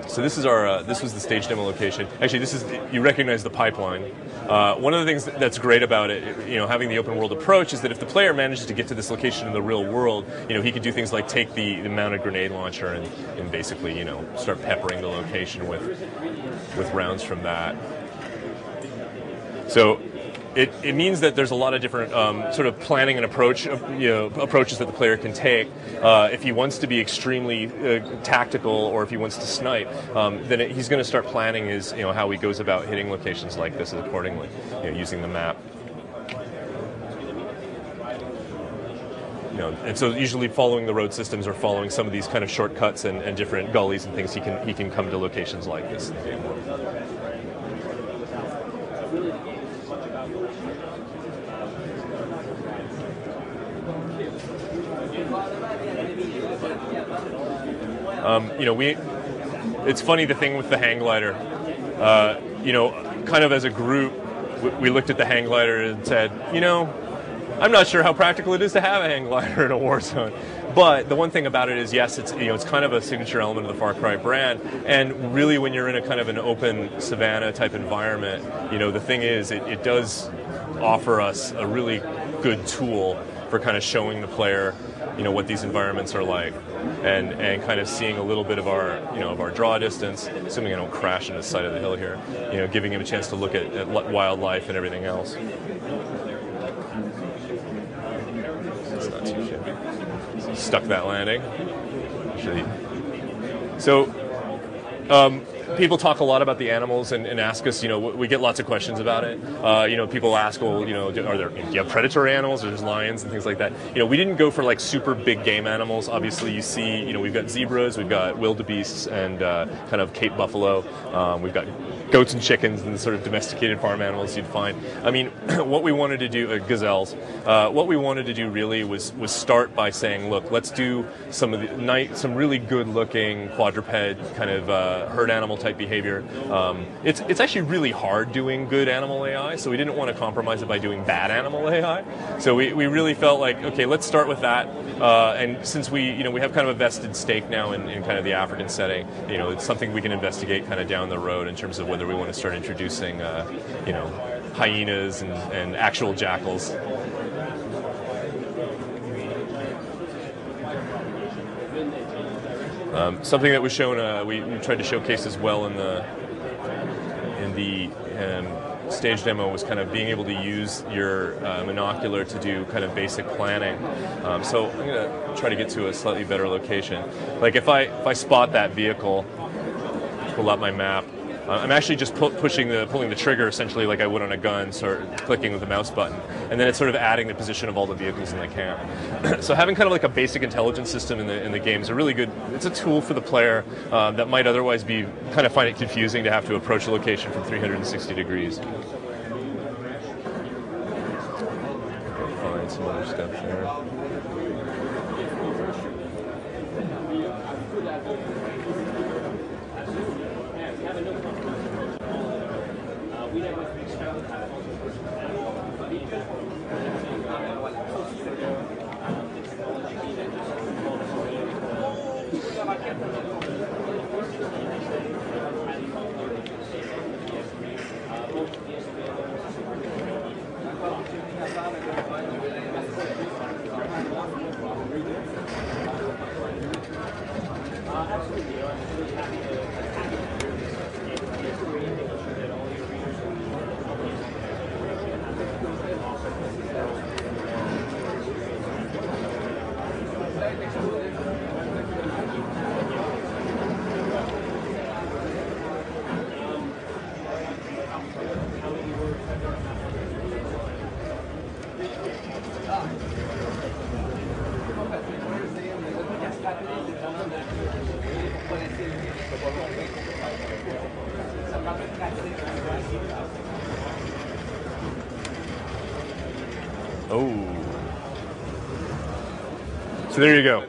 So this is our this was the stage demo location. Actually, this is you recognize the pipeline. One of the things that's great about it, having the open world approach, is that if the player manages to get to this location in the real world, he can do things like take the mounted grenade launcher and basically start peppering the location with rounds from that. So it means that there's a lot of different sort of planning and approaches that the player can take. If he wants to be extremely tactical, or if he wants to snipe, then he's going to start planning his how he goes about hitting locations like this accordingly, using the map. And so usually following the road systems or following some of these kind of shortcuts and different gullies and things, he can come to locations like this in the game world. It's funny, the thing with the hang glider. Kind of as a group, we looked at the hang glider and said, I'm not sure how practical it is to have a hang glider in a war zone. But the one thing about it is, yes, it's it's kind of a signature element of the Far Cry brand. And really, when you're in a kind of an open savanna type environment, the thing is, it does offer us a really good tool for kind of showing the player, what these environments are like, and kind of seeing a little bit of our, of our draw distance, assuming I don't crash into the side of the hill here, giving him a chance to look at wildlife and everything else. That's not too shabby. Stuck that landing. So, people talk a lot about the animals and ask us, we get lots of questions about it. People ask, well, do you have predatory animals, or there's lions and things like that? We didn't go for like super big game animals. Obviously, you see, we've got zebras, we've got wildebeests, and kind of Cape buffalo. We've got goats and chickens and the sort of domesticated farm animals you'd find. I mean, what we wanted to do, gazelles. What we wanted to do really was start by saying, look, let's do some really good-looking quadruped kind of herd animal type behavior. It's actually really hard doing good animal AI, so we didn't want to compromise it by doing bad animal AI. So we really felt like, okay, let's start with that. And since we have kind of a vested stake now in kind of the African setting, it's something we can investigate kind of down the road in terms of whether we want to start introducing, hyenas and actual jackals. Something that was shown, we tried to showcase as well in the stage demo, was kind of being able to use your monocular to do kind of basic planning. So I'm going to try to get to a slightly better location. Like if I spot that vehicle, pull up my map, I'm actually just pulling the trigger essentially like I would on a gun, sort of clicking with the mouse button, and then it's sort of adding the position of all the vehicles in the camp. So having kind of like a basic intelligence system in the game is a really good. It's a tool for the player that might otherwise be kind of find it confusing to have to approach a location from 360 degrees. Find some other stuff there. Oh. So there you go.